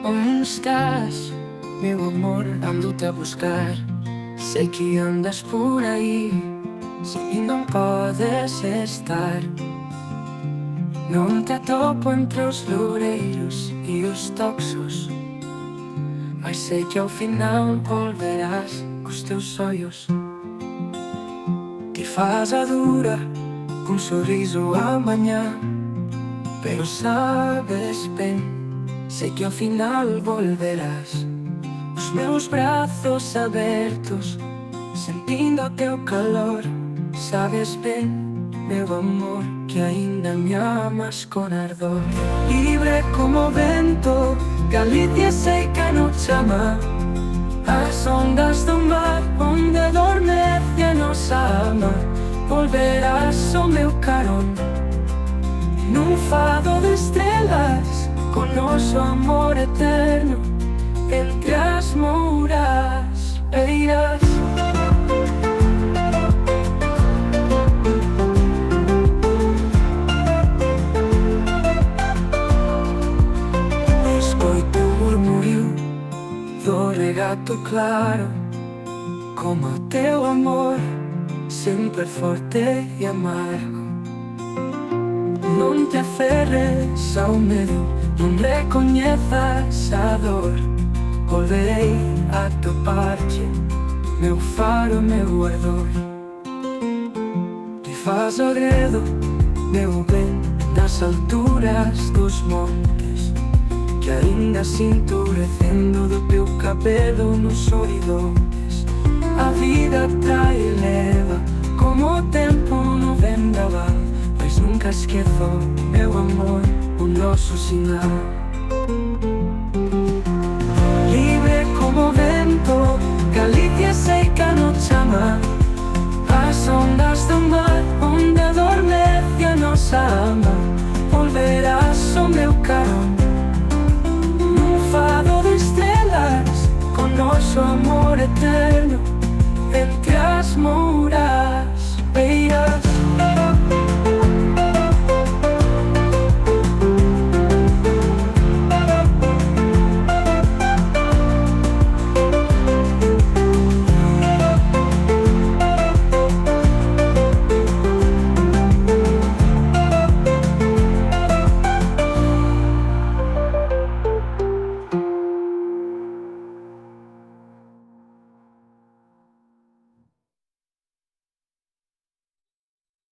Onde estás, meu amor? Ando-te a buscar. Sei que andas por aí, e não podes estar. Não te topo entre os loureiros e os toxos, mas sei que ao final volverás com os teus olhos. Que faz a dura com um sorriso amanhã, pero sabes bem, sei que ao final volverás. Os meus braços abertos, sentindo o teu calor. Sabes bem, meu amor, que ainda me amas com ardor. Libre como o vento, Galicia sei que non chama. As ondas do mar, onde adormece a nosa alma. Volverás ao meu carón, num fado de estrelas, con noso amor eterno entre as mouras eiras. Escoito o murmurio do regato claro, como o teu amor, sempre forte e amargo. Non te aferres ao medo, non recoñezas a dor. Volverei a topar-te, meu faro, meu ardor. Te faz o dedo, meu ben, das alturas dos montes, que ainda sinto recendo do teu cabelo nos horizontes. A vida trai e leva, como o tempo no vendaval, mas nunca esqueço, meu amor, o nosso sinal. Libre como o vento, Galicia sei que non chama. As ondas do mar, onde adormece a nosa alma. Volverás ao meu carón, num fado de estrelas, con noso amor eterno entre as mãos.